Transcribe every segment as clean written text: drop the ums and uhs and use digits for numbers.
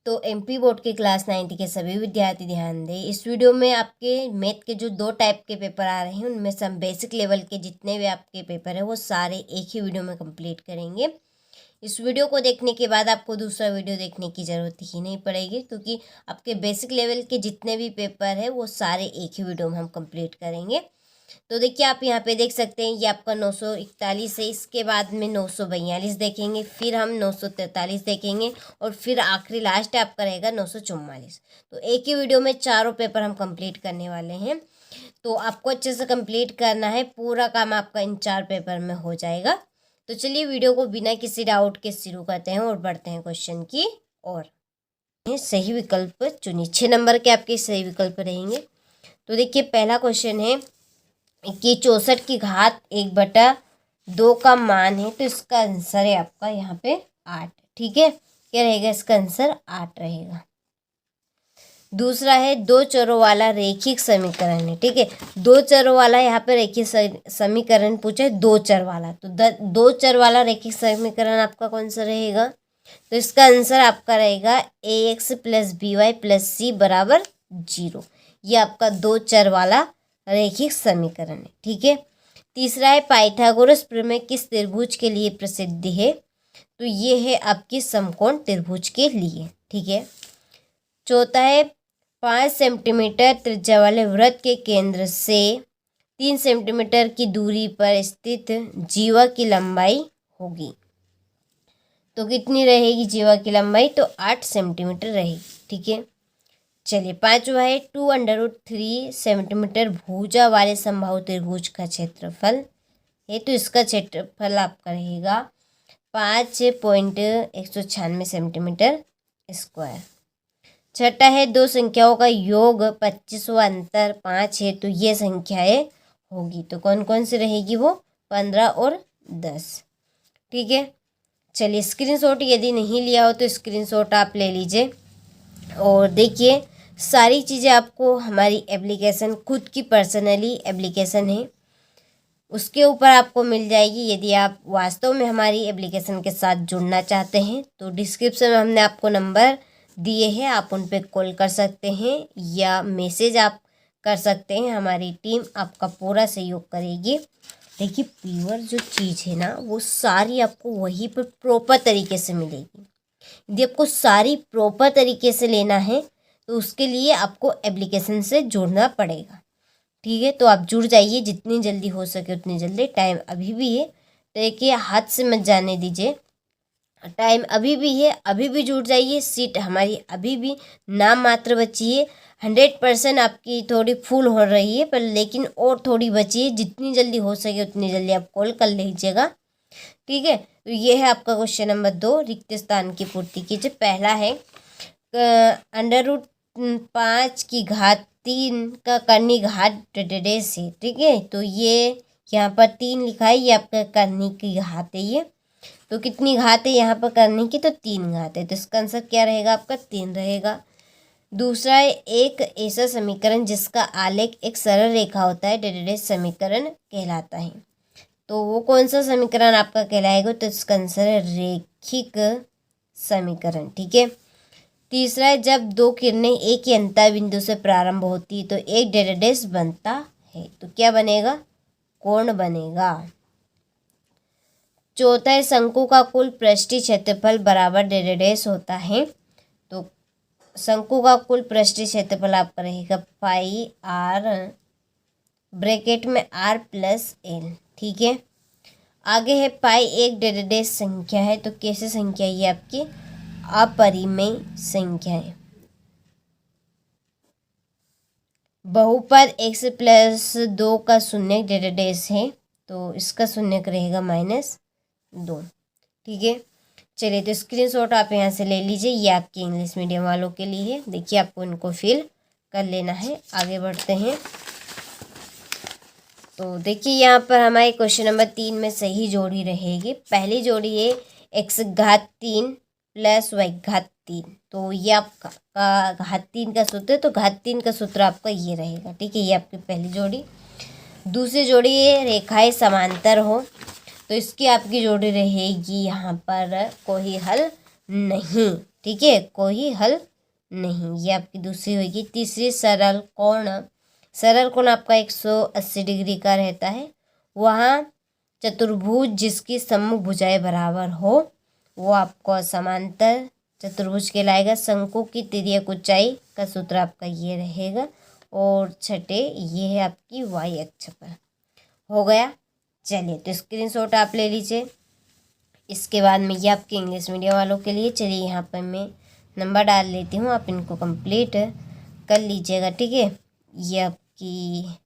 तो MP board के class 9 के सभी विद्यार्थी ध्यान दें। इस वीडियो में आपके मैथ के जो 2 टाइप के पेपर आ रहे हैं उनमें से हम बेसिक लेवल के जितने भी आपके पेपर है वो सारे एक ही वीडियो में कंप्लीट करेंगे। इस वीडियो को देखने के बाद आपको दूसरा वीडियो देखने की ज़रूरत ही नहीं पड़ेगी, क्योंकि आपके बेसिक लेवल के जितने भी पेपर है वो सारे एक ही वीडियो में हम कंप्लीट करेंगे। तो देखिए, आप यहाँ पे देख सकते हैं ये आपका 941 है, इसके बाद में 942 देखेंगे, फिर हम 943 देखेंगे और फिर आखिरी लास्ट आपका रहेगा 944। तो एक ही वीडियो में चारों पेपर हम कंप्लीट करने वाले हैं। तो आपको अच्छे से कंप्लीट करना है, पूरा काम आपका इन 4 पेपर में हो जाएगा। तो चलिए वीडियो को बिना किसी डाउट के शुरू करते हैं और बढ़ते हैं क्वेश्चन की ओर। सही विकल्प चुनिए। 6 नंबर के आपके सही विकल्प रहेंगे। तो देखिए, पहला क्वेश्चन है कि 64 की घात 1/2 का मान है, तो इसका आंसर है आपका यहाँ पे 8। ठीक है, क्या रहेगा इसका आंसर? 8 रहेगा। दूसरा है 2 चरों वाला रैखिक समीकरण है। ठीक है, 2 चरों वाला यहाँ पे रैखिक समीकरण पूछा है, 2 चर वाला। तो 2 चर वाला रैखिक समीकरण आपका कौन सा रहेगा? तो इसका आंसर आपका रहेगा ax + by + c = 0। ये आपका 2 चर वाला रैखिक समीकरण है। ठीक है, तीसरा है पाइथागोरस प्रमेय किस त्रिभुज के लिए प्रसिद्ध है? तो ये है आपकी समकोण त्रिभुज के लिए। ठीक है, चौथा है 5 सेंटीमीटर त्रिज्या वाले वृत्त के केंद्र से 3 सेंटीमीटर की दूरी पर स्थित जीवा की लंबाई होगी। तो कितनी रहेगी जीवा की लंबाई? तो 8 सेंटीमीटर रहेगी। ठीक है, चलिए पांचवा है 2√3 सेंटीमीटर भुजा वाले समबाहु त्रिभुज का क्षेत्रफल है, तो इसका क्षेत्रफल आपका रहेगा 5.196 सेंटीमीटर स्क्वायर। छठा है 2 संख्याओं का योग 25 व अंतर 5 है, तो ये संख्याएं होगी। तो कौन कौन सी रहेगी? वो 15 और 10। ठीक है, चलिए स्क्रीनशॉट यदि नहीं लिया हो तो स्क्रीनशॉट आप ले लीजिए। और देखिए, सारी चीज़ें आपको हमारी एप्लीकेशन, खुद की पर्सनली एप्लीकेशन है, उसके ऊपर आपको मिल जाएगी। यदि आप वास्तव में हमारी एप्लीकेशन के साथ जुड़ना चाहते हैं तो डिस्क्रिप्शन में हमने आपको नंबर दिए हैं, आप उन पर कॉल कर सकते हैं या मैसेज आप कर सकते हैं। हमारी टीम आपका पूरा सहयोग करेगी। देखिए, प्योर जो चीज़ है ना वो सारी आपको वहीं पर प्रॉपर तरीके से मिलेगी। यदि आपको सारी प्रॉपर तरीके से लेना है तो उसके लिए आपको एप्लीकेशन से जुड़ना पड़ेगा। ठीक है, तो आप जुड़ जाइए जितनी जल्दी हो सके उतनी जल्दी। टाइम अभी भी है, तो देखिए हाथ से मत जाने दीजिए, टाइम अभी भी है, अभी भी जुड़ जाइए। सीट हमारी अभी भी नाम मात्र बची है। 100% आपकी थोड़ी फुल हो रही है पर लेकिन और थोड़ी बची है। जितनी जल्दी हो सके उतनी जल्दी आप कॉल कर लीजिएगा। ठीक है, तो ये है आपका क्वेश्चन नंबर 2, रिक्त स्थान की पूर्ति कीजिए। पहला है √5 की घात 3 का कर्णी घात डेडेस है। ठीक है, तो ये यहाँ पर 3 लिखा है, ये आपका कर्णी की घात है। ये तो कितनी घात है यहाँ पर करने की? तो 3 घात है। तो इसका आंसर क्या रहेगा आपका? 3 रहेगा। दूसरा है एक ऐसा समीकरण जिसका आलेख एक सरल रेखा होता है डेडेस समीकरण कहलाता है। तो वो कौन सा समीकरण आपका कहलाएगा? तो इसका आंसर है रैखिक समीकरण। ठीक है, तीसरा है जब 2 किरणें एक ही अंतर बिंदु से प्रारंभ होती है तो एक डेडेस बनता है, तो क्या बनेगा? कोण बनेगा। चौथा है शंकु का कुल पृष्ठीय क्षेत्रफल बराबर डेडेस होता है। तो शंकु का कुल पृष्ठीय क्षेत्रफल आपका रहेगा पाई r ब्रैकेट में r + l। ठीक है, आगे है पाई एक डेडेस संख्या है, तो कैसे संख्या ये आपकी अपरिमेय संख्या है। बहुपद x + 2 का शून्यक डेडेस है, तो इसका शून्यक रहेगा -2। ठीक है, चलिए तो स्क्रीनशॉट आप यहाँ से ले लीजिए, ये आपके इंग्लिश मीडियम वालों के लिए है। देखिए, आपको इनको फिल कर लेना है। आगे बढ़ते हैं। तो देखिए, यहाँ पर हमारे क्वेश्चन नंबर 3 में सही जोड़ी रहेगी। पहली जोड़ी है x घात 3 + y घात 3। तो ये आपका घात 3 का सूत्र है, तो घात 3 का सूत्र आपका ये रहेगा। ठीक है, ये आपकी पहली जोड़ी। दूसरी जोड़ी है रेखाएं समांतर हो, तो इसकी आपकी जोड़ी रहेगी यहाँ पर कोई हल नहीं। ठीक है, कोई हल नहीं। ये आपकी दूसरी होगी। तीसरी सरल कोण। सरल कोण आपका 180 डिग्री का रहता है। वहाँ चतुर्भुज जिसकी सम्मुख भुजाएं बराबर हो वो आपको समांतर चतुर्भुज कहलाएगा। शंकु की तिर्यक ऊंचाई का सूत्र आपका ये रहेगा। और छठे ये है आपकी वाई अक्ष पर। हो गया। चलिए तो स्क्रीनशॉट आप ले लीजिए। इसके बाद में ये आपके इंग्लिश मीडियम वालों के लिए, चलिए यहाँ पर मैं नंबर डाल लेती हूँ, आप इनको कंप्लीट कर लीजिएगा। ठीक है, ये आपकी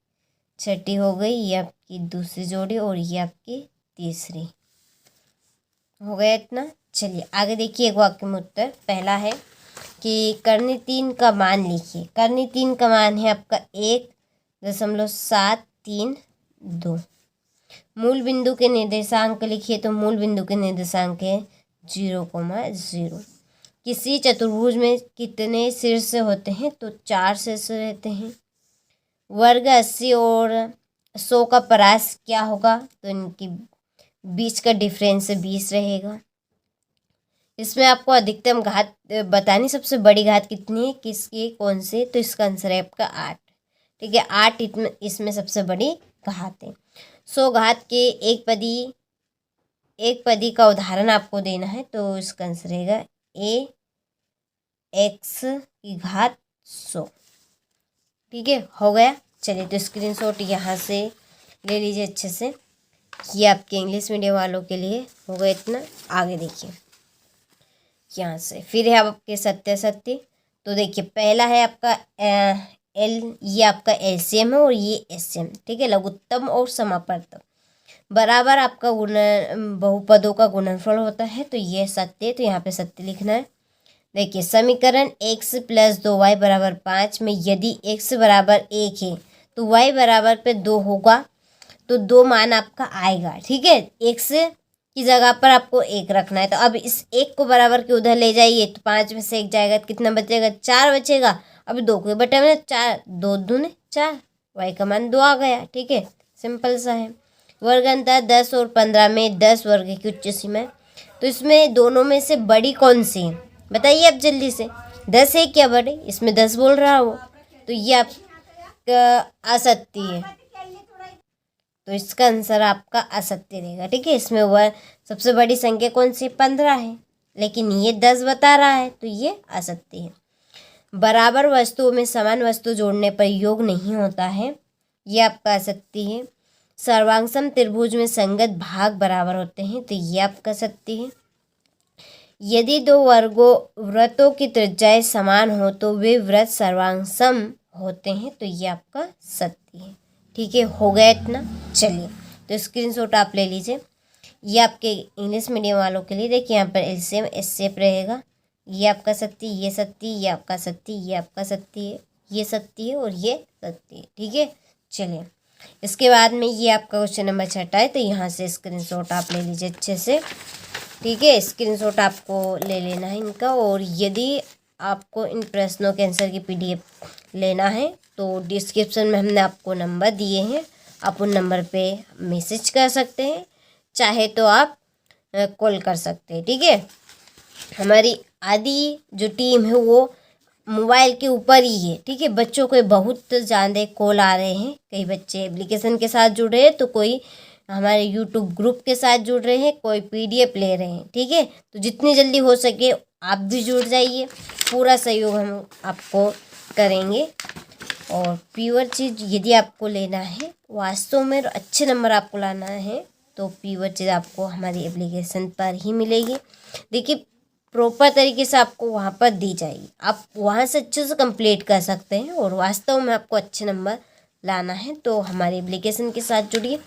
छठी हो गई, ये आपकी दूसरी जोड़ी और ये आपकी तीसरी। हो गया इतना। चलिए आगे देखिए। एक वाक्य में उत्तर पहला है कि कर्णी 3 का मान लिखिए। कर्णी 3 का मान है आपका 1.732। मूल बिंदु के निर्देशांक लिखिए, तो मूल बिंदु के निर्देशांक है 0,0। किसी चतुर्भुज में कितने शीर्ष होते हैं, तो 4 शीर्ष रहते हैं। वर्ग 80 और 100 का परास क्या होगा, तो इनकी बीच का डिफरेंस 20 रहेगा। इसमें आपको अधिकतम घात बतानी, सबसे बड़ी घात कितनी है, किसकी, कौन से, तो इसका आंसर है आपका 8। ठीक है, 8 इसमें सबसे बड़ी घात है। 100 घात के एक पदी का उदाहरण आपको देना है, तो इसका आंसर रहेगा ax की घात 100। ठीक है, हो गया। चलिए तो स्क्रीनशॉट यहाँ से ले लीजिए अच्छे से। ये आपके इंग्लिश मीडियम वालों के लिए हो गया इतना। आगे देखिए, यहाँ से फिर है आपके सत्य। तो देखिए पहला है आपका ये आपका एलसीएम है और ये एससीएम। ठीक है, लघुत्तम और समापवर्तक बराबर आपका बहुपदों का गुणनफल होता है, तो ये सत्य है, तो यहाँ पे सत्य लिखना है। देखिए समीकरण x + 2y = 5 में यदि x बराबर 1 है तो y बराबर पे 2 होगा, तो 2 मान आपका आएगा। ठीक है, x की जगह पर आपको 1 रखना है। तो अब इस 1 को बराबर के उधर ले जाइए, तो 5 में से 1 जाएगा तो कितना बचेगा, 4 बचेगा। अब 2 के बटे में 4, 2 दूने 4, y का मान 2 आ गया। ठीक है, सिंपल सा है। वर्ग अंतर 10 और 15 में 10 वर्ग की उच्च सीमा है, तो इसमें दोनों में से बड़ी कौन सी है, बताइए अब जल्दी से। 10 है क्या बड़े, इसमें 10 बोल रहा हो, तो ये आपका असत्य है, तो इसका आंसर आपका असत्य रहेगा। ठीक है, इसमें वह सबसे बड़ी संख्या कौन सी, 15 है, लेकिन ये 10 बता रहा है, तो ये असत्य है। बराबर वस्तुओं में समान वस्तु जोड़ने पर योग नहीं होता है, ये आपका असत्य है। सर्वांगसम त्रिभुज में संगत भाग बराबर होते हैं, तो ये आपका सत्य है। यदि 2 वृत्तों की त्रिज्याएं समान हो तो वे वृत्त सर्वांगसम होते हैं, तो ये आपका सत्य है। ठीक है, हो गया इतना। चलिए तो स्क्रीनशॉट आप ले लीजिए। ये आपके इंग्लिश मीडियम वालों के लिए, देखिए यहाँ पर एलसीएम एससीएफ रहेगा। ये आपका सत्य, ये सत्य, ये आपका सत्य, ये आपका सत्य है, ये सत्य है और ये सत्य है। ठीक है, चलिए इसके बाद में ये आपका क्वेश्चन नंबर 6 है, तो यहाँ से स्क्रीनशॉट आप ले लीजिए अच्छे से। ठीक है, स्क्रीनशॉट आपको ले लेना है इनका। और यदि आपको इन प्रश्नों के आंसर की पीडीएफ लेना है तो डिस्क्रिप्शन में हमने आपको नंबर दिए हैं, आप उन नंबर पे मैसेज कर सकते हैं, चाहे तो आप कॉल कर सकते हैं। ठीक है, हमारी आधी जो टीम है वो मोबाइल के ऊपर ही है। ठीक है, बच्चों को बहुत ज़्यादा कॉल आ रहे हैं, कई बच्चे एप्लीकेशन के साथ जुड़ रहे हैं, तो कोई हमारे यूट्यूब ग्रुप के साथ जुड़ रहे हैं, कोई पीडीएफ ले रहे हैं। ठीक है, तो जितनी जल्दी हो सके आप भी जुड़ जाइए, पूरा सहयोग हम आपको करेंगे। और प्योर चीज़ यदि आपको लेना है, वास्तव में अच्छे नंबर आपको लाना है, तो प्योर चीज़ आपको हमारी एप्लीकेशन पर ही मिलेगी। देखिए प्रॉपर तरीके से आपको वहाँ पर दी जाएगी, आप वहाँ से अच्छे से कंप्लीट कर सकते हैं। और वास्तव में आपको अच्छे नंबर लाना है तो हमारे एप्लीकेशन के साथ जुड़िए,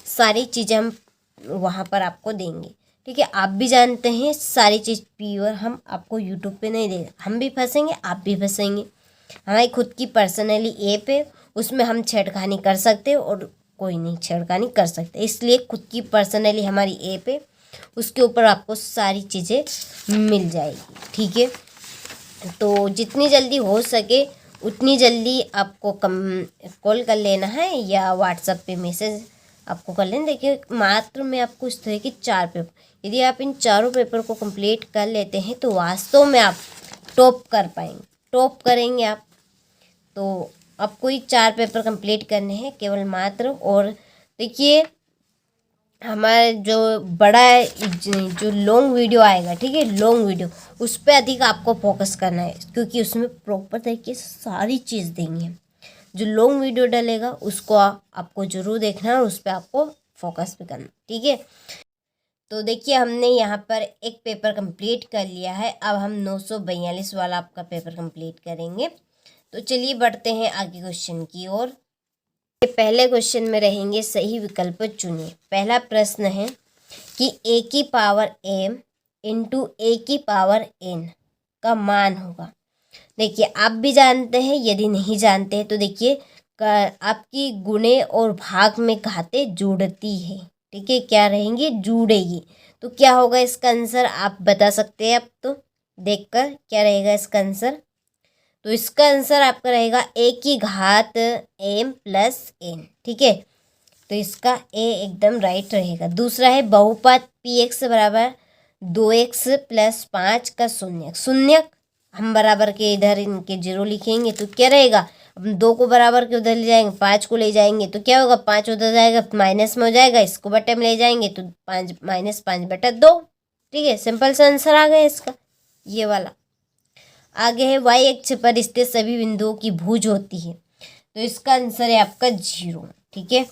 सारी चीज़ें हम वहाँ पर आपको देंगे। ठीक है, आप भी जानते हैं सारी चीज़ प्योर हम आपको यूट्यूब पे नहीं देंगे, हम भी फंसेंगे, आप भी फंसेंगे। हमारी खुद की पर्सनली ऐप है, उसमें हम छेड़खानी कर सकते हैं और कोई नहीं छेड़खानी कर सकते, इसलिए खुद की पर्सनली हमारी ऐप है, उसके ऊपर आपको सारी चीज़ें मिल जाएगी। ठीक है, तो जितनी जल्दी हो सके उतनी जल्दी आपको कॉल कर लेना है या व्हाट्सएप पे मैसेज आपको कर लेना। देखिए मात्र मैं आपको इस तरह के 4 पेपर, यदि आप इन चारों पेपर को कंप्लीट कर लेते हैं तो वास्तव में आप टॉप कर पाएंगे, टॉप करेंगे आप। तो आपको ये 4 पेपर कंप्लीट करने हैं केवल मात्र। और देखिए हमारा जो बड़ा जो लॉन्ग वीडियो आएगा, ठीक है, लॉन्ग वीडियो, उस पर अधिक आपको फोकस करना है, क्योंकि उसमें प्रॉपर तरीके से सारी चीज़ देंगे। जो लॉन्ग वीडियो डलेगा उसको आपको ज़रूर देखना है और उस पर आपको फोकस भी करना, ठीक है। तो देखिए हमने यहाँ पर एक पेपर कंप्लीट कर लिया है। अब हम 942 वाला आपका पेपर कंप्लीट करेंगे। तो चलिए बढ़ते हैं आगे क्वेश्चन की ओर। पहले क्वेश्चन में रहेंगे सही विकल्प चुनिए। पहला प्रश्न है कि a की पावर m इंटू a की पावर n का मान होगा। देखिए आप भी जानते हैं, यदि नहीं जानते हैं तो देखिए आपकी गुणे और भाग में घातें जुड़ती है, ठीक है, क्या रहेंगी, जुड़ेगी। तो क्या होगा इसका आंसर, आप बता सकते हैं। अब तो देखकर क्या रहेगा इसका आंसर। तो इसका आंसर आपका रहेगा a की घात m प्लस n, ठीक है। तो इसका a एकदम राइट रहेगा। दूसरा है बहुपद px बराबर 2x प्लस 5 का शून्यक। शून्यक हम बराबर के इधर इनके 0 लिखेंगे तो क्या रहेगा, अब 2 को बराबर के उधर ले जाएंगे, 5 को ले जाएंगे तो क्या होगा, 5 उधर जाएगा माइनस में हो जाएगा, इसको बटे में ले जाएंगे तो 5 माइनस 5/2, ठीक है। सिंपल सा आंसर आ गया इसका, ये वाला। आगे है y अक्ष पर स्थित सभी बिंदुओं की भुज होती है। तो इसका आंसर है आपका 0, ठीक है।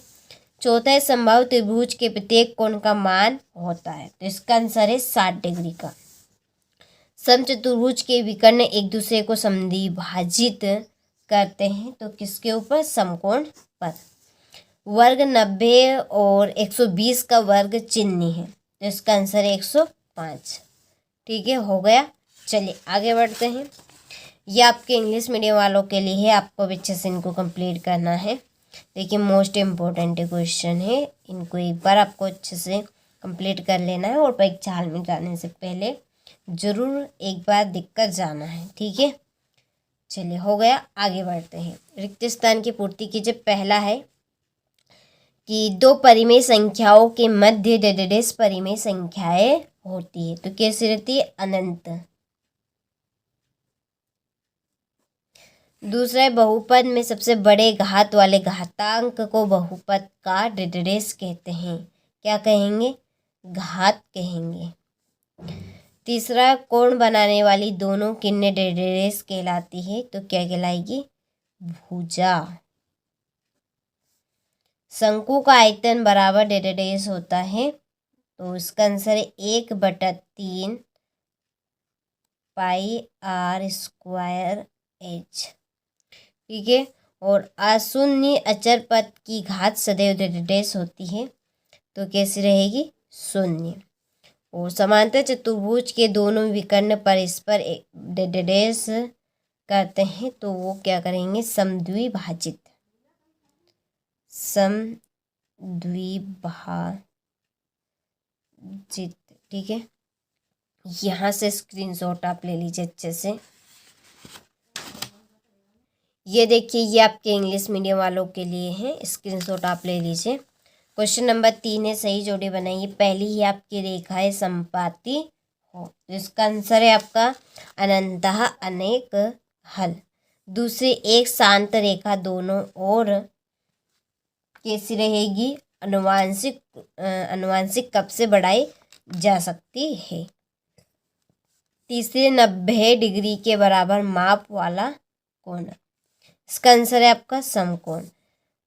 चौथा है संभावित त्रिभुज के प्रत्येक कोण का मान होता है। तो इसका आंसर है 60 डिग्री का। समचतुर्भुज के विकर्ण एक दूसरे को समद्विभाजित करते हैं तो किसके ऊपर, समकोण पर। वर्ग 90 और 120 का वर्ग चिन्ह है। तो इसका आंसर है 105, ठीक है, हो गया। चलिए आगे बढ़ते हैं। ये आपके इंग्लिश मीडियम वालों के लिए है, आपको भी अच्छे से इनको कंप्लीट करना है। देखिए मोस्ट इम्पोर्टेंट क्वेश्चन है, इनको एक बार आपको अच्छे से कंप्लीट कर लेना है और परीक्षा हॉल में जाने से पहले ज़रूर एक बार दिख कर जाना है, ठीक है। चलिए हो गया, आगे बढ़ते हैं। रिक्त स्थान की पूर्ति कीजिए। पहला है कि दो परिमेय संख्याओं के मध्य डेडेडेस परिमेय संख्याएं होती है। तो कैसी रहती है, अनंत। दूसरा है बहुपद में सबसे बड़े घात वाले घातांक को बहुपद का डेडेडेस कहते हैं। क्या कहेंगे, घात कहेंगे। तीसरा कोण बनाने वाली दोनों किरणें डेडेडेस कहलाती है। तो क्या कहलाएगी, भुजा। शंकु का आयतन बराबर डेडेडेस होता है। तो इसका आंसर है 1/3 पाई r स्क्वायर h, ठीक है। और अशून्य अचर पद की घात सदैव डेडेडेस होती है। तो कैसी रहेगी, शून्य। और समांतर चतुर्भुज के दोनों विकर्ण परस्पर डेडेडेस करते हैं तो वो क्या करेंगे, समद्विभाजित, समद्विभाजित, ठीक है। यहाँ से स्क्रीनशॉट आप ले लीजिए अच्छे से। ये देखिए ये आपके इंग्लिश मीडियम वालों के लिए है, स्क्रीनशॉट आप ले लीजिए। क्वेश्चन नंबर 3 है, सही जोड़ी बनाइए। पहली ही आपकी रेखा है संपाती हो। तो इसका आंसर है आपका अनंतः अनेक हल। दूसरी एक शांत रेखा दोनों ओर कैसी रहेगी, अनुवांशिक कब से बढ़ाई जा सकती है। तीसरे 90 डिग्री के बराबर माप वाला कोण। इसका आंसर है आपका समकोण।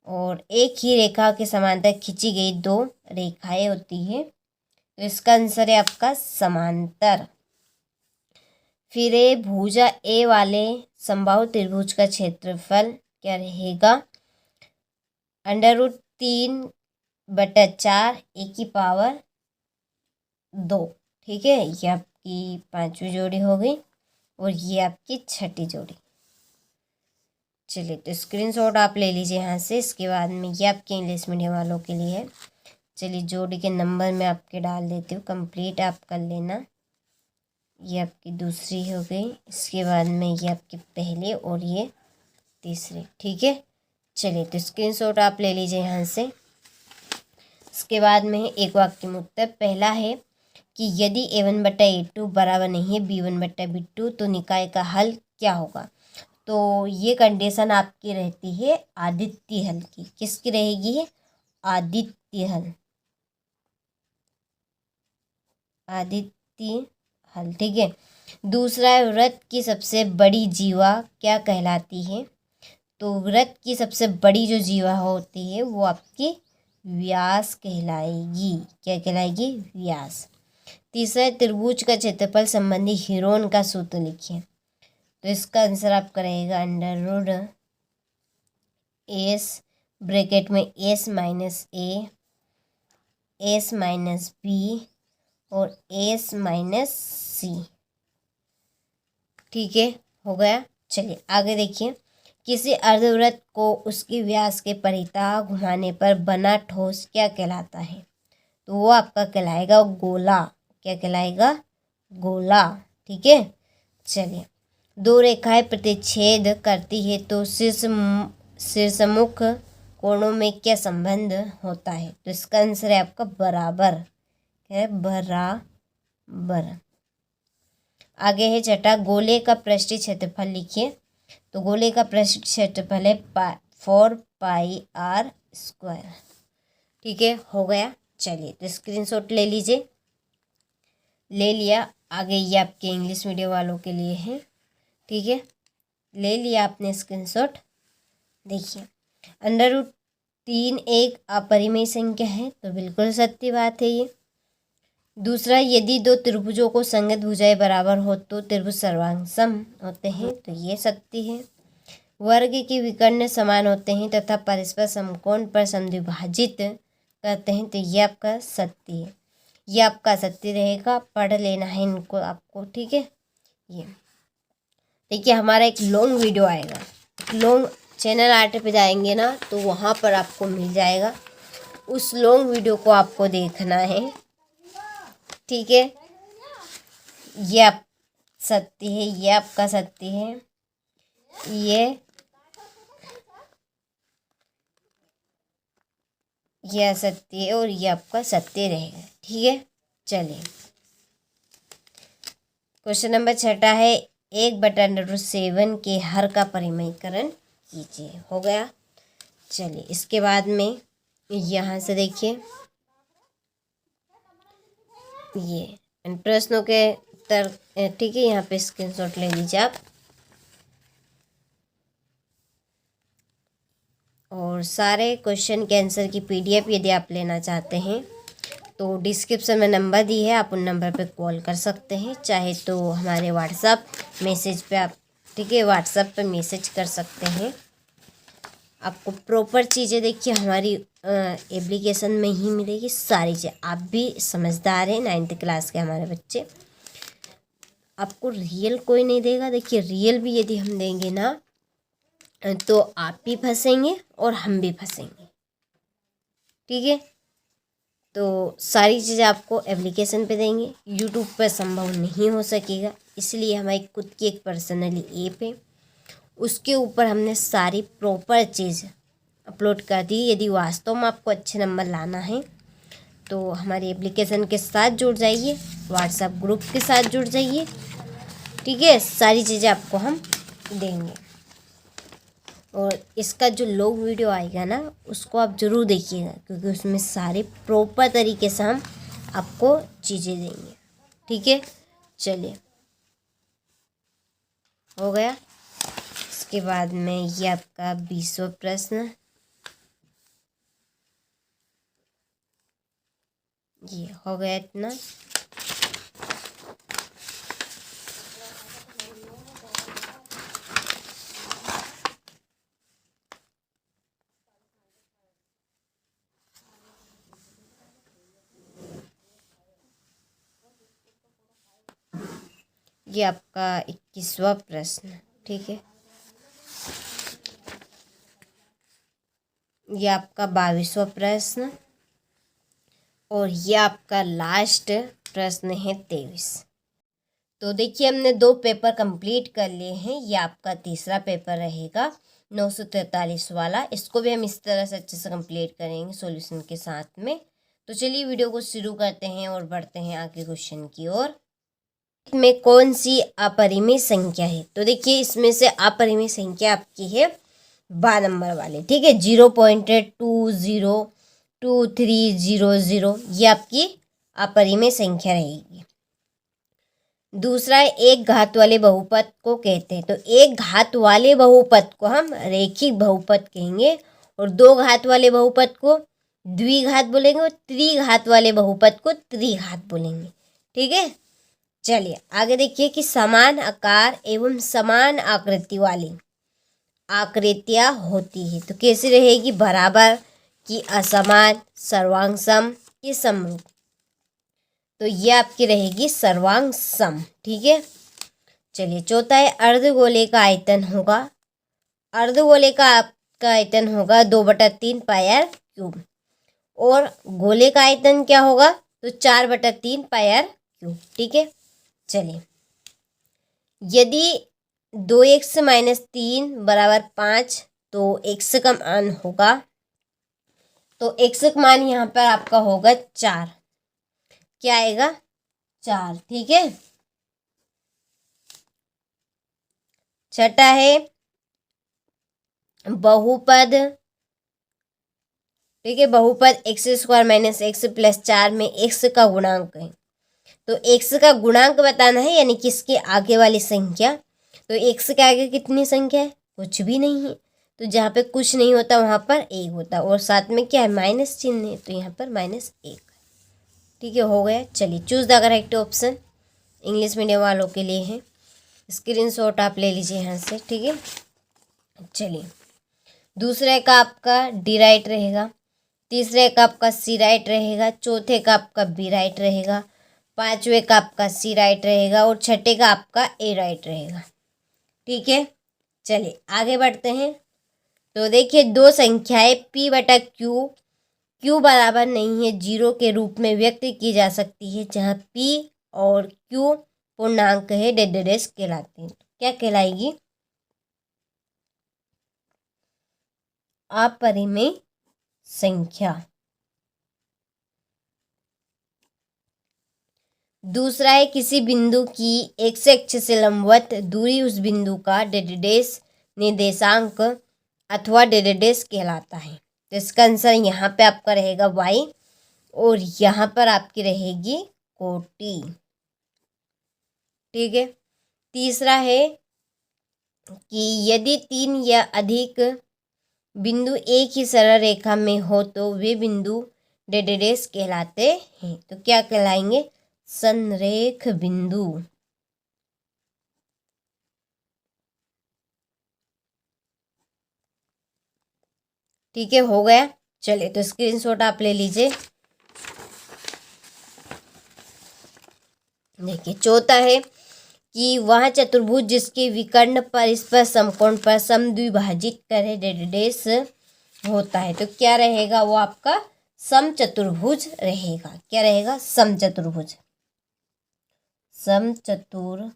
और एक ही रेखा के समांतर खींची गई दो रेखाएं होती है। तो इसका आंसर है आपका समांतर। फिर ए भुजा ए वाले समबाहु त्रिभुज का क्षेत्रफल क्या रहेगा, √3/4 ए की पावर 2, ठीक है। ये आपकी 5वीं जोड़ी हो गई और ये आपकी 6ठी जोड़ी। चलिए तो स्क्रीनशॉट आप ले लीजिए यहाँ से। इसके बाद में ये आपके इंग्लिश मीडियम वालों के लिए है। चलिए जोड़ी के नंबर मैं आपके डाल देती हूँ, कंप्लीट आप कर लेना। ये आपकी दूसरी हो गई, इसके बाद में ये आपके पहले और ये तीसरे, ठीक है। चलिए तो स्क्रीनशॉट आप ले लीजिए यहाँ से। इसके बाद में एक वाक्य में उत्तर। पहला है कि यदि A1/A2 बराबर नहीं है B1/B2 तो निकाय का हल क्या होगा। तो ये कंडीशन आपकी रहती है आदित्य हल की। किसकी रहेगी? आदित्य हल, आदित्य हल, ठीक है। दूसरा है वृत्त की सबसे बड़ी जीवा क्या कहलाती है। तो वृत्त की सबसे बड़ी जो जीवा होती है वो आपकी व्यास कहलाएगी। क्या कहलाएगी? व्यास। तीसरा त्रिभुज का क्षेत्रफल संबंधी हीरोन का सूत्र लिखिए। तो इसका आंसर आपका रहेगा अंडर रूट एस ब्रैकेट में एस माइनस ए, एस माइनस बी और एस माइनस सी। ठीक है, हो गया। चलिए आगे देखिए। किसी अर्धवृत्त को उसके व्यास के परितः घुमाने पर बना ठोस क्या कहलाता है। तो वो आपका कहलाएगा गोला। क्या कहलाएगा? गोला। ठीक है, चलिए। दो रेखाएं प्रतिच्छेद करती है तो शीर्षमुख कोणों में क्या संबंध होता है। तो इसका आंसर है आपका बराबर। क्या है? बराबर। आगे है छठा, गोले का पृष्ठीय क्षेत्रफल लिखिए। तो गोले का पृष्ठीय क्षेत्रफल है 4πr²। ठीक है, हो गया। चलिए तो स्क्रीनशॉट ले लीजिए। ले लिया। आगे ये आपके इंग्लिश मीडियम वालों के लिए है। ठीक है, ले लिया आपने स्क्रीनशॉट। देखिए, √3 एक अपरिमेय संख्या है। तो बिल्कुल सत्य बात है ये। दूसरा, यदि दो त्रिभुजों को संगत भुजाएं बराबर हो तो त्रिभुज सर्वांग सम होते हैं। तो ये सत्य है। वर्ग के विकर्ण समान होते हैं तथा परस्पर समकोण पर समद्विभाजित करते हैं। तो ये आपका सत्य है। ये आपका सत्य रहेगा। पढ़ लेना है इनको आपको। ठीक है, ये देखिए हमारा एक लॉन्ग वीडियो आएगा। लॉन्ग चैनल आर्ट पे जाएंगे ना तो वहाँ पर आपको मिल जाएगा। उस लॉन्ग वीडियो को आपको देखना है। ठीक है, ये आप सत्य है, ये आपका सत्य है, ये असत्य है और ये आपका सत्य रहेगा। ठीक है, चलिए क्वेश्चन नंबर छठा है 1/√7 के हर का परिमेयकरण कीजिए। हो गया। चलिए इसके बाद में यहाँ से देखिए ये प्रश्नों के उत्तर। ठीक है, यहाँ पे स्क्रीनशॉट ले लीजिए आप। और सारे क्वेश्चन के आंसर की PDF यदि आप लेना चाहते हैं तो डिस्क्रिप्शन में नंबर दी है, आप उन नंबर पे कॉल कर सकते हैं। चाहे तो हमारे व्हाट्सएप मैसेज पे आप, ठीक है, व्हाट्सएप पे मैसेज कर सकते हैं। आपको प्रॉपर चीज़ें देखिए हमारी एप्लीकेशन में ही मिलेगी सारी चीज़ें। आप भी समझदार हैं, 9th क्लास के हमारे बच्चे। आपको रियल कोई नहीं देगा। देखिए रियल भी यदि हम देंगे ना तो आप भी फंसेंगे और हम भी फंसेंगे। ठीक है, तो सारी चीज़ें आपको एप्लीकेशन पे देंगे। यूट्यूब पर संभव नहीं हो सकेगा, इसलिए हमारी खुद की एक पर्सनली ऐप है, उसके ऊपर हमने सारी प्रॉपर चीज़ अपलोड कर दी। यदि वास्तव में आपको अच्छे नंबर लाना है तो हमारी एप्लीकेशन के साथ जुड़ जाइए, व्हाट्सएप ग्रुप के साथ जुड़ जाइए। ठीक है, सारी चीज़ें आपको हम देंगे। और इसका जो लॉन्ग वीडियो आएगा ना उसको आप ज़रूर देखिएगा, क्योंकि उसमें सारे प्रॉपर तरीके से हम आपको चीज़ें देंगे। ठीक है, चलिए हो गया। इसके बाद में ये आपका 20वां प्रश्न, ये हो गया इतना। ये आपका 21वां प्रश्न। ठीक है, ये आपका 22वां प्रश्न और ये आपका लास्ट प्रश्न है 23। तो देखिए हमने 2 पेपर कंप्लीट कर लिए हैं। ये आपका तीसरा पेपर रहेगा 943 वाला। इसको भी हम इस तरह से अच्छे से कंप्लीट करेंगे सॉल्यूशन के साथ में। तो चलिए वीडियो को शुरू करते हैं और बढ़ते हैं आगे क्वेश्चन की ओर। में कौन सी अपरिमेय संख्या है? तो देखिए इसमें से अपरिमेय संख्या आपकी है 12 नंबर वाले, ठीक है। 0.202300 ये आपकी अपरिमेय संख्या रहेगी। दूसरा है एक घात वाले बहुपद को कहते हैं। तो एक घात वाले बहुपद को हम रैखिक बहुपद कहेंगे और दो घात वाले बहुपद को द्विघात बोलेंगे और त्रिघात वाले बहुपद को त्रिघात बोलेंगे, ठीक है। चलिए आगे देखिए कि समान आकार एवं समान आकृति वाली आकृतियां होती है तो कैसी रहेगी? बराबर की असमान, सर्वांग सम की समरूप। तो ये आपकी रहेगी सर्वांग सम, ठीक है। चलिए चौथा है अर्धगोले का आयतन होगा, अर्धगोले का आपका आयतन होगा 2/3 पाई आर क्यूब और गोले का आयतन क्या होगा? तो 4/3 पाई आर क्यूब, ठीक है। चलिए यदि 2x - 3 = 5 तो x का मान होगा, तो x का मान यहाँ पर आपका होगा 4। क्या आएगा? 4, ठीक है। छठा है बहुपद, ठीक है। बहुपद x² - x + 4 में x का गुणांक है। तो x का गुणांक बताना है, यानी कि इसके आगे वाली संख्या। तो x के आगे कितनी संख्या है? कुछ भी नहीं है। तो जहाँ पे कुछ नहीं होता वहाँ पर 1 होता और साथ में क्या है? माइनस चिन्ह है, तो यहाँ पर -1, ठीक है। हो गया। चलिए choose the correct option, English medium वालों के लिए है। स्क्रीनशॉट आप ले लीजिए यहाँ से, ठीक है। चलिए दूसरे का आपका डी राइट रहेगा, तीसरे का आपका सी राइट रहेगा, चौथे का आपका बी राइट रहेगा, पांचवें का आपका सी राइट रहेगा और छठे का आपका ए राइट रहेगा, ठीक है। चलिए आगे बढ़ते हैं। तो देखिए दो संख्याएं p/q बराबर नहीं है 0 के रूप में व्यक्त की जा सकती है, जहाँ p और q पूर्णांक है डेडेडेस कहलाते हैं। तो क्या कहलाएगी? अपरिमेय संख्या। दूसरा है किसी बिंदु की x अक्ष से लंबवत दूरी उस बिंदु का डेडेडेस निर्देशांक अथवा डेडेडेस कहलाता है। तो इसका आंसर यहाँ पे आपका रहेगा y और यहाँ पर आपकी रहेगी कोटि, ठीक है। तीसरा है कि यदि 3 या अधिक बिंदु एक ही सरल रेखा में हो तो वे बिंदु डेडेडेस कहलाते हैं। तो क्या कहलाएंगे? संरेख बिंदु, ठीक है। हो गया। चलिए तो स्क्रीनशॉट आप ले लीजिए। देखिए चौथा है कि वह चतुर्भुज जिसके विकर्ण पर इस पर समकोण पर समद्विभाजित करे डेडेडेस होता है। तो क्या रहेगा? वो आपका समचतुर्भुज रहेगा। क्या रहेगा? समचतुर्भुज, समचतुर्भुज।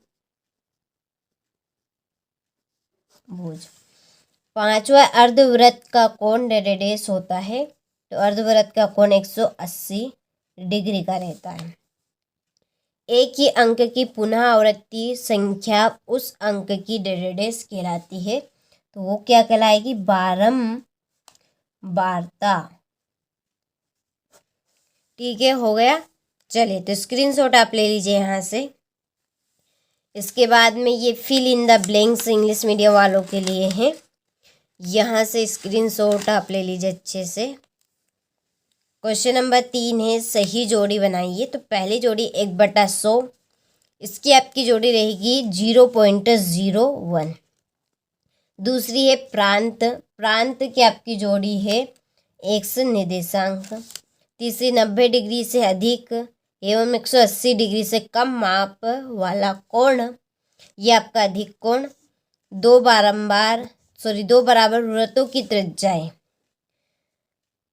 पांचवा अर्धवृत्त का कोण डेडेडेस होता है। तो अर्धवृत्त का कोण 180 डिग्री का रहता है। एक ही अंक की पुनः आवृत्ति संख्या उस अंक की डेडेडेस कहलाती है। तो वो क्या कहलाएगी? बारंबारता, ठीक है। हो गया। चलिए तो स्क्रीनशॉट आप ले लीजिए यहाँ से। इसके बाद में ये fill in the blanks English medium वालों के लिए है। यहाँ से स्क्रीनशॉट आप ले लीजिए अच्छे से। क्वेश्चन नंबर 3 है सही जोड़ी बनाइए। तो पहली जोड़ी 1/100, इसकी आपकी जोड़ी रहेगी 0.01। दूसरी है प्रांत, प्रांत की आपकी जोड़ी है x निर्देशांक। तीसरी 90 डिग्री से अधिक एवं 180 डिग्री से कम माप वाला कोण, ये आपका अधिक कोण। दो बराबर वृत्तों की त्रिज्याएं।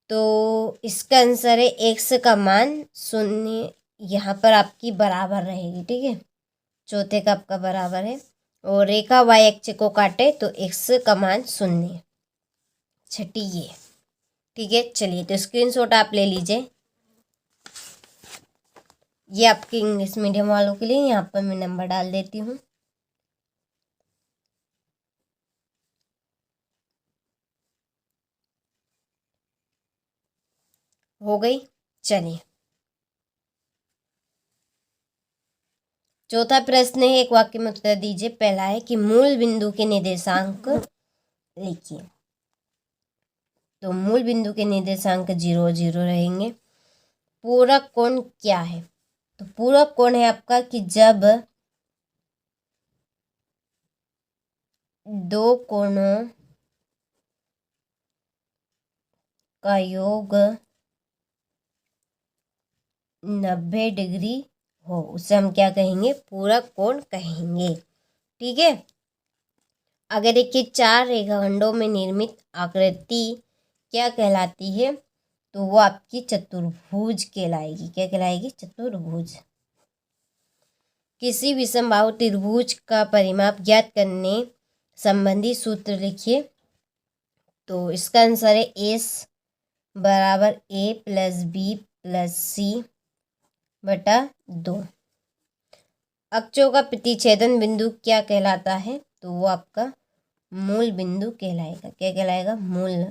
तो इसका आंसर है x का मान 0 यहाँ पर आपकी बराबर रहेगी, ठीक है। चौथे का आपका बराबर है और रेखा y अक्ष को काटे तो x का मान 0, छठी ये, ठीक है। चलिए तो स्क्रीनशॉट आप ले लीजिए। ये आपके इंग्लिश मीडियम वालों के लिए, यहाँ पर मैं नंबर डाल देती हूँ। हो गई। चलिए, चौथा प्रश्न है, एक वाक्य में उत्तर दीजिए। पहला है कि मूल बिंदु के निर्देशांक लिखिए। तो मूल बिंदु के निर्देशांक 0 0 रहेंगे। पूरक कोण क्या है? तो पूरक कोण है आपका कि जब दो कोणों का योग 90 डिग्री हो, उसे हम क्या कहेंगे? पूरक कोण कहेंगे। ठीक है। अगर देखिए 4 रेखाखंडों में निर्मित आकृति क्या कहलाती है? तो वो आपकी चतुर्भुज कहलाएगी। क्या कहलाएगी? चतुर्भुज। किसी विषमबाहु त्रिभुज का परिमाप ज्ञात करने संबंधी सूत्र लिखिए। तो इसका आंसर है एस बराबर ए प्लस बी प्लस सी बटा 2। अक्षों का प्रतिच्छेदन बिंदु क्या कहलाता है? तो वो आपका मूल बिंदु कहलाएगा। क्या कहलाएगा? मूल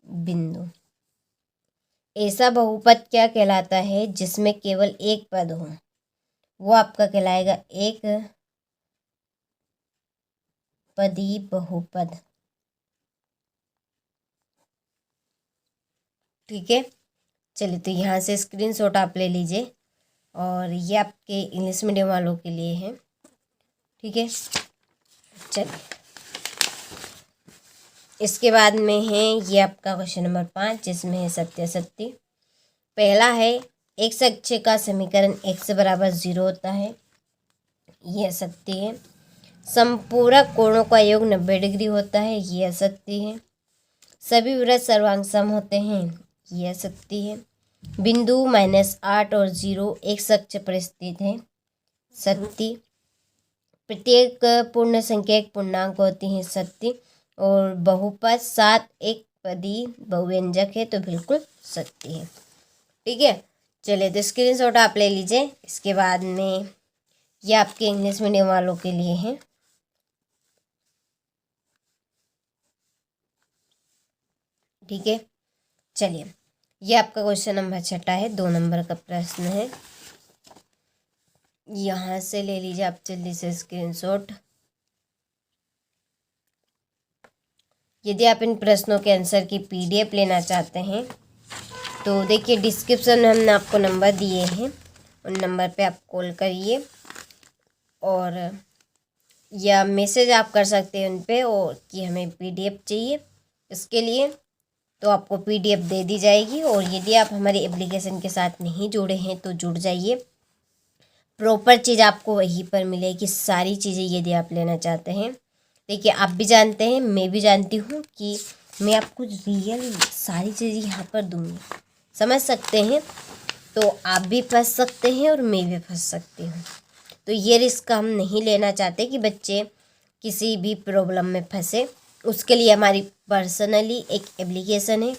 बिंदु। ऐसा बहुपद क्या कहलाता है जिसमें केवल एक पद हो? वो आपका कहलाएगा एक पदी बहुपद। ठीक है। चलिए, तो यहाँ से स्क्रीनशॉट आप ले लीजिए, और ये आपके इंग्लिश मीडियम वालों के लिए है। ठीक है। चलिए, इसके बाद में है ये आपका क्वेश्चन नंबर 5, जिसमें है सत्यासत्य। पहला है, एक सच्चे का समीकरण x बराबर 0 होता है। ये असत्य है। संपूरक कोणों का योग 90 डिग्री होता है। ये असत्य है। सभी वृत्त सर्वांग सम होते हैं। ये असत्य है। बिंदु -8 और 0 एक अक्ष पर स्थित है। सत्य। प्रत्येक पूर्ण संख्या एक पूर्णांक होती है। सत्य। और बहुपद 7 एक पदी बहुव्यंजक है, तो बिल्कुल सत्य है। ठीक है। चलिए, तो स्क्रीनशॉट आप ले लीजिए। इसके बाद में ये आपके इंग्लिश मीडियम वालों के लिए है। ठीक है। चलिए, ये आपका क्वेश्चन नंबर 6 है, 2 नंबर का प्रश्न है। यहाँ से ले लीजिए आप जल्दी से स्क्रीनशॉट। यदि आप इन प्रश्नों के आंसर की PDF लेना चाहते हैं, तो देखिए डिस्क्रिप्शन में हमने आपको नंबर दिए हैं, उन नंबर पे आप कॉल करिए, और या मैसेज आप कर सकते हैं उन पे, और कि हमें PDF चाहिए। इसके लिए तो आपको PDF दे दी जाएगी। और यदि आप हमारे एप्लीकेशन के साथ नहीं जुड़े हैं तो जुड़ जाइए। प्रॉपर चीज़ आपको वहीं पर मिलेगी, सारी चीज़ें यदि आप लेना चाहते हैं। देखिए, आप भी जानते हैं, मैं भी जानती हूँ कि मैं आपको रियल सारी चीज़ें यहाँ पर दूँगी। समझ सकते हैं? तो आप भी फंस सकते हैं और मैं भी फंस सकती हूँ। तो ये रिस्क हम नहीं लेना चाहते कि बच्चे किसी भी प्रॉब्लम में फंसे। उसके लिए हमारी पर्सनली एक एप्लीकेशन है,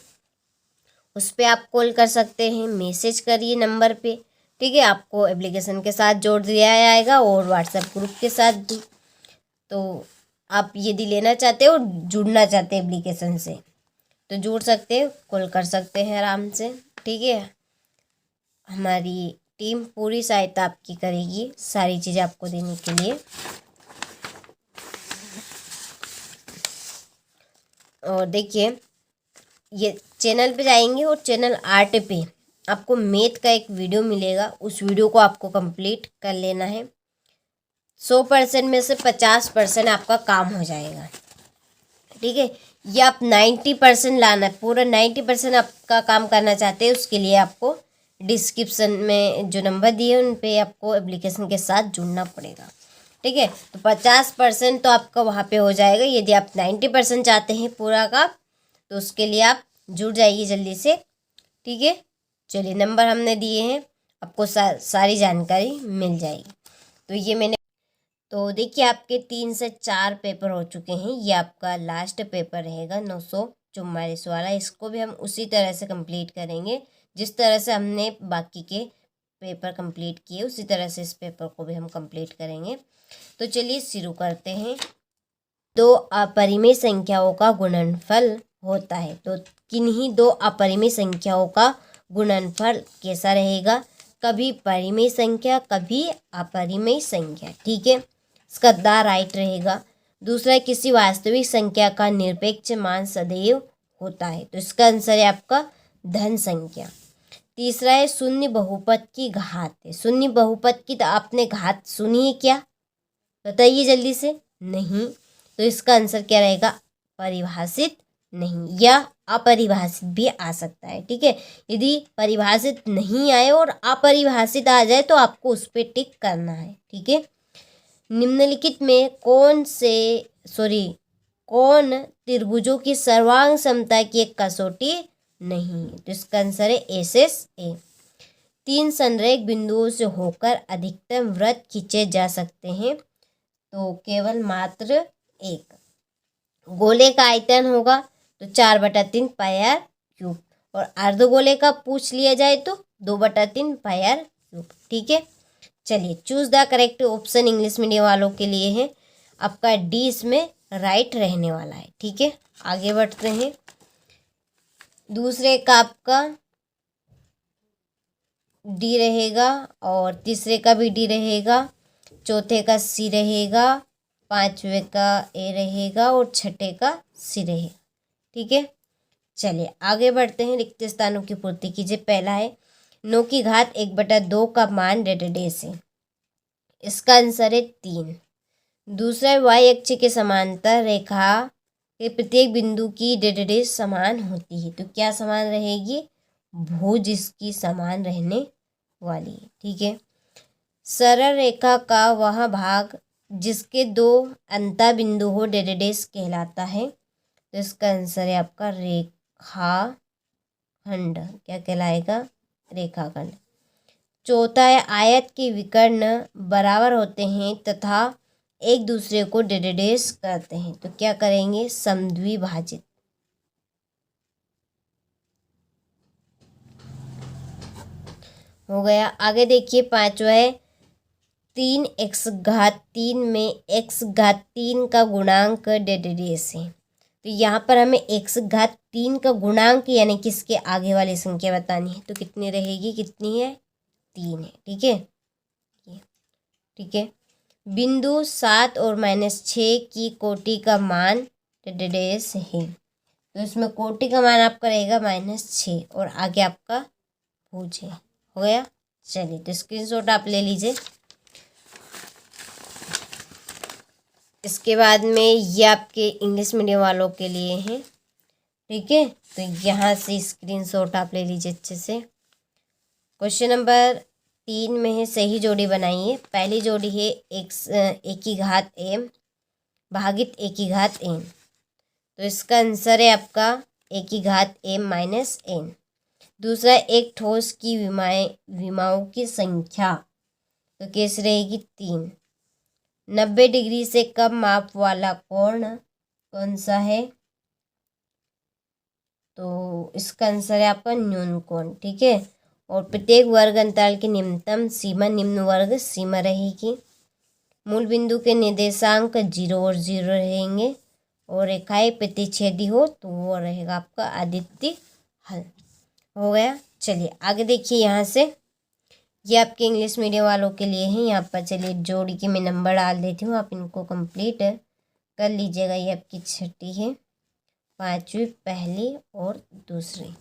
उस पर आप कॉल कर सकते हैं, मैसेज करिए नंबर पे। ठीक है। आपको एप्लीकेशन के साथ जोड़ दिया जाएगा और व्हाट्सएप ग्रुप के साथ भी। तो आप यदि लेना चाहते हो, जुड़ना चाहते हैं एप्लीकेशन से, तो जुड़ सकते हैं, कॉल कर सकते हैं आराम से। ठीक है। हमारी टीम पूरी सहायता आपकी करेगी सारी चीज़ें आपको देने के लिए। और देखिए, ये चैनल पे जाएंगे और चैनल 8 पे आपको मैथ का एक वीडियो मिलेगा। उस वीडियो को आपको कंप्लीट कर लेना है। 100% में से 50% आपका काम हो जाएगा। ठीक है। ये आप 90% लाना है, पूरा 90% आपका काम करना चाहते हैं, उसके लिए आपको डिस्क्रिप्शन में जो नंबर दिए उन पे आपको एप्लीकेशन के साथ जुड़ना पड़ेगा। ठीक है। तो 50% तो आपका वहाँ पे हो जाएगा। यदि आप 90% चाहते हैं पूरा का, तो उसके लिए आप जुड़ जाइए जल्दी से। ठीक है। चलिए, नंबर हमने दिए हैं, आपको सारी जानकारी मिल जाएगी। तो ये मैंने, तो देखिए आपके 3 से 4 पेपर हो चुके हैं। ये आपका लास्ट पेपर रहेगा 944 वाला। इसको भी हम उसी तरह से कंप्लीट करेंगे जिस तरह से हमने बाकी के पेपर कंप्लीट किए उसी तरह से इस पेपर को भी हम कंप्लीट करेंगे। तो चलिए शुरू करते हैं। दो अपरिमेय संख्याओं का गुणनफल होता है, तो किन्हीं दो अपरिमेय संख्याओं का गुणनफल कैसा रहेगा? कभी परिमेय संख्या कभी अपरिमेय संख्या, ठीक है, इसका द राइट रहेगा। दूसरा, किसी वास्तविक संख्या का निरपेक्ष मान सदैव होता है, तो इसका आंसर है आपका धन संख्या। तीसरा है शून्य बहुपद की घात है। शून्य बहुपद की तो आपने घात सुनी है क्या? बताइए जल्दी से। नहीं, तो इसका आंसर क्या रहेगा? परिभाषित नहीं, या अपरिभाषित भी आ सकता है, ठीक है। यदि परिभाषित नहीं आए और अपरिभाषित आ जाए तो आपको उस पर टिक करना है, ठीक है। निम्नलिखित में कौन त्रिभुजों की सर्वांग समता की एक कसौटी नहीं है? तो इसका आंसर है SSA। 3 संरेख बिंदुओं से होकर अधिकतम वृत्त खींचे जा सकते हैं, तो केवल मात्र 1। गोले का आयतन होगा तो 4/3 πr³, और अर्धगोले का पूछ लिया जाए तो 2/3 πr³, ठीक है। चलिए, choose the correct option English medium वालों के लिए है आपका डी इसमें राइट रहने वाला है, ठीक है। आगे बढ़ते हैं। दूसरे का आपका डी रहेगा, और तीसरे का भी डी रहेगा, चौथे का सी रहेगा, पांचवे का ए रहेगा और छठे का सी रहेगा, ठीक है। चलिए आगे बढ़ते हैं। रिक्त स्थानों की पूर्ति कीजिए। पहला है 9 की घात 1/2 का मान डेश है, इसका आंसर है 3। दूसरा है y अक्ष के समांतर रेखा के प्रत्येक बिंदु की डेश समान होती है, तो क्या समान रहेगी? भुज इसकी समान रहने वाली है, ठीक है। सरल रेखा का वह भाग जिसके 2 अंता बिंदु हो डेश कहलाता है, तो इसका आंसर है आपका रेखाखंड। क्या कहलाएगा? रेखाखंड। चौथा है आयत के विकर्ण बराबर होते हैं तथा एक दूसरे को डेश करते हैं, तो क्या करेंगे? समद्विभाजित। हो गया। आगे देखिए, पांचवा है 3x3 में x3 का गुणांक डेश है, तो यहाँ पर हमें x3 का गुणांक यानी कि इसके आगे वाली संख्या बतानी है, तो कितनी रहेगी? कितनी है? 3 है, ठीक है, ठीक है। बिंदु 7 और -6 की कोटि का मान डेश है, तो इसमें कोटि का मान आपका रहेगा -6 और आगे आपका भुज है। हो गया। चलिए, तो स्क्रीनशॉट आप ले लीजिए। इसके बाद में ये आपके इंग्लिश मीडियम वालों के लिए हैं, ठीक है, तो यहाँ से स्क्रीनशॉट आप ले लीजिए अच्छे से। क्वेश्चन नंबर 3 में है सही जोड़ी बनाइए। पहली जोड़ी है एक की घात m भागित एक की घात n, तो इसका आंसर है आपका एक की घात m - n। दूसरा, एक ठोस की विमाओं की संख्या, तो कैसे रहेगी? 3। 90 डिग्री से कम माप वाला कोण कौन सा है? तो इसका आंसर है आपका न्यून कोण, ठीक है। और प्रत्येक वर्ग अंतराल की निम्नतम सीमा निम्न वर्ग सीमा रहेगी। मूल बिंदु के निर्देशांक 0 और 0 रहेंगे, और रेखाएं प्रतिच्छेदी हो तो वो रहेगा आपका आदित्य हल। हो गया। चलिए आगे देखिए, यहाँ से ये आपके इंग्लिश मीडियम वालों के लिए हैं। यहाँ पर चलिए जोड़ी के मैं नंबर डाल देती हूँ, आप इनको कंप्लीट कर लीजिएगा। ये आपकी छठी है, पांचवी, पहली और दूसरी।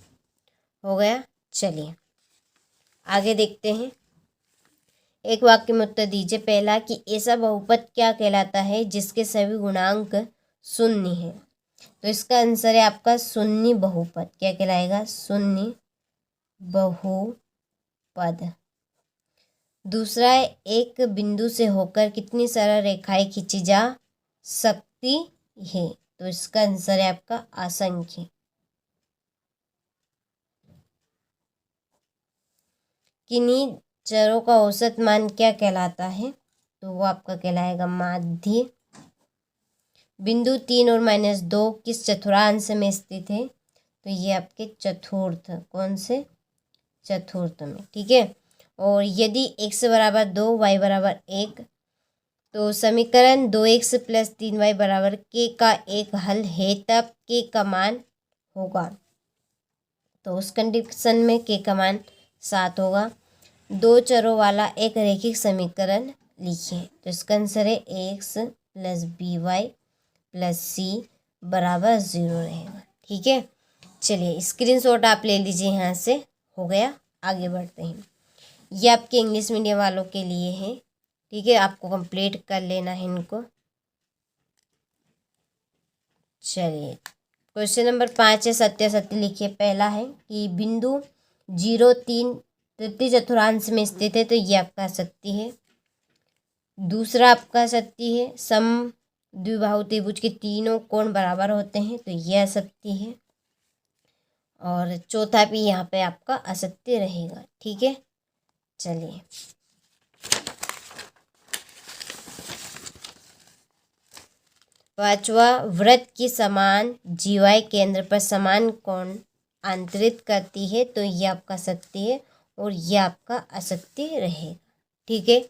हो गया। चलिए आगे देखते हैं। एक वाक्य में उत्तर दीजिए। पहला, कि ऐसा बहुपद क्या कहलाता है जिसके सभी गुणांक शून्य है, तो इसका आंसर है आपका शून्य बहुपद। क्या कहलाएगा? शून्य बहुपद। दूसरा है, एक बिंदु से होकर कितनी सरल रेखाएं खींची जा सकती है, तो इसका आंसर है आपका असंख्य। किन्हीं चरों का औसत मान क्या कहलाता है, तो वो आपका कहलाएगा माध्य। बिंदु 3 और -2 किस चतुर्थांश में स्थित है, तो ये आपके चतुर्थ, कौन से? चतुर्थ में, ठीक है। और यदि x बराबर 2 y बराबर 1 तो समीकरण 2x प्लस 3y बराबर k का एक हल है, तब k का मान होगा। तो उस कंडीशन में k का मान 7 होगा। दो चरों वाला एक रैखिक समीकरण लिखिए। तो इसका आंसर है ax plus by plus c बराबर 0 रहेगा। ठीक है, चलिए स्क्रीनशॉट आप ले लीजिए यहाँ से। हो गया, आगे बढ़ते हैं। ये आपके इंग्लिश मीडियम वालों के लिए है। ठीक है, आपको कंप्लीट कर लेना है इनको। चलिए क्वेश्चन नंबर 5 है, सत्यासत्य लिखिए। पहला है कि बिंदु 0, 3 तृतीय चतुर्थांश में स्थित है, तो ये आपका सत्य है। दूसरा आपका सत्य है सम द्विबाहु त्रिभुज के तीनों कोण बराबर होते हैं, तो यह असत्य है। और चौथा भी यहाँ पे आपका असत्य रहेगा। ठीक है, चलिए पांचवा, वृत्त की समान जीवाई केंद्र पर समान कोण आंतरित करती है, तो ये आपका सत्य है और ये आपका असत्य रहेगा। ठीक है,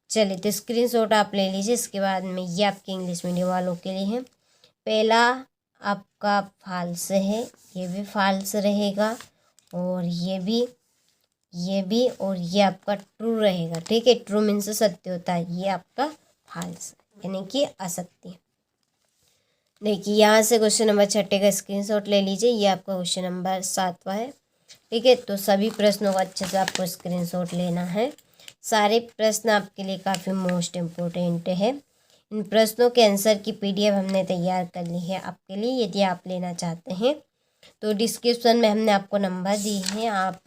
चलिए तो स्क्रीनशॉट आप ले लीजिए। इसके बाद में ये आपके इंग्लिश मीडियम वालों के लिए है। पहला आपका फाल्स है, ये भी फाल्स रहेगा, और ये भी और ये आपका ट्रू रहेगा। ठीक है, ट्रू मीन्स सत्य होता है, ये आपका फाल्स यानी कि असत्य। देखिए यहाँ से क्वेश्चन नंबर 6 का स्क्रीनशॉट ले लीजिए। ये आपका क्वेश्चन नंबर 7 है। ठीक है, तो सभी प्रश्नों का अच्छे से आपको स्क्रीनशॉट लेना है। सारे प्रश्न आपके लिए काफ़ी मोस्ट इम्पोर्टेंट है। इन प्रश्नों के आंसर की PDF हमने तैयार कर ली है आपके लिए। यदि आप लेना चाहते हैं तो डिस्क्रिप्शन में हमने आपको नंबर दी है, आप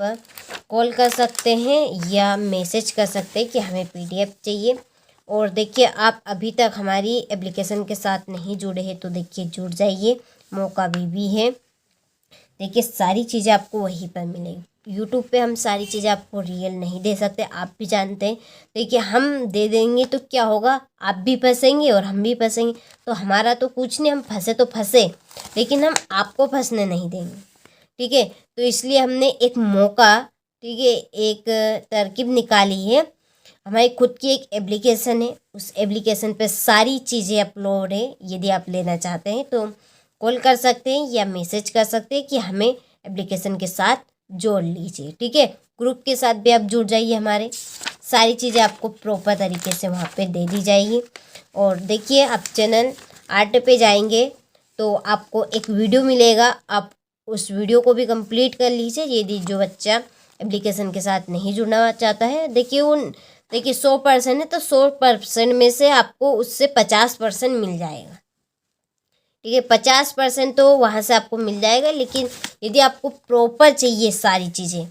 कॉल कर सकते हैं या मैसेज कर सकते हैं कि हमें PDF चाहिए। और देखिए आप अभी तक हमारी एप्लीकेशन के साथ नहीं जुड़े हैं तो देखिए जुड़ जाइए, मौका भी है। देखिए सारी चीज़ें आपको वहीं पर मिलेगी। यूट्यूब पे हम सारी चीज़ें आपको रियल नहीं दे सकते, आप भी जानते हैं। देखिए हम दे देंगे तो क्या होगा, आप भी फंसेंगे और हम भी फंसेंगे। तो हमारा तो कुछ नहीं, हम फंसे तो फंसे, लेकिन हम आपको फंसने नहीं देंगे। ठीक है, तो इसलिए हमने एक मौका, ठीक है, एक तरकीब निकाली है। हमारी खुद की एक एप्लीकेशन है, उस एप्लीकेशन पे सारी चीज़ें अपलोड है। यदि आप लेना चाहते हैं तो कॉल कर सकते हैं या मैसेज कर सकते हैं कि हमें एप्लीकेशन के साथ जोड़ लीजिए। ठीक है, ग्रुप के साथ भी आप जुड़ जाइए हमारे। सारी चीज़ें आपको प्रॉपर तरीके से वहाँ पे दे दी जाएगी। और देखिए आप चैनल आर्ट पे जाएंगे तो आपको एक वीडियो मिलेगा, आप उस वीडियो को भी कंप्लीट कर लीजिए। यदि जो बच्चा एप्लीकेशन के साथ नहीं जुड़ना चाहता है, देखिए 100% है तो 100% में से आपको उससे 50% मिल जाएगा। ठीक है, 50% तो वहाँ से आपको मिल जाएगा, लेकिन यदि आपको प्रॉपर चाहिए सारी चीज़ें,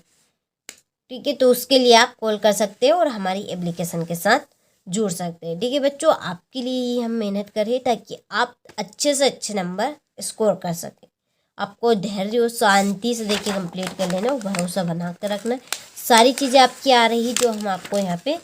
ठीक है, तो उसके लिए आप कॉल कर सकते हैं और हमारी एप्लीकेशन के साथ जुड़ सकते हैं। ठीक है बच्चों, आपके लिए ही हम मेहनत कर रहे हैं ताकि आप अच्छे से अच्छे नंबर स्कोर कर सकें। आपको धैर्य और शांति से देखिए कंप्लीट कर लेना और भरोसा बना कर रखना। सारी चीज़ें आपकी आ रही जो हम आपको यहाँ पे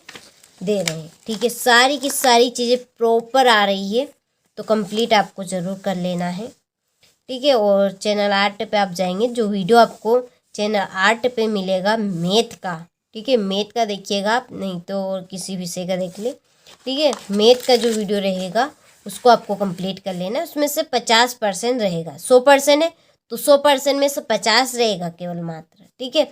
दे रहे हैं। ठीक है, सारी की सारी चीज़ें प्रॉपर आ रही है तो कंप्लीट आपको ज़रूर कर लेना है। ठीक है, और चैनल आर्ट पे आप जाएंगे, जो वीडियो आपको चैनल आर्ट पे मिलेगा मैथ का, ठीक है, मैथ का देखिएगा आप, नहीं तो और किसी विषय का देख ले। ठीक है, मैथ का जो वीडियो रहेगा उसको आपको कंप्लीट कर लेना। उसमें से 50% रहेगा, 100% है तो 100% में से 50 रहेगा केवल मात्र। ठीक है,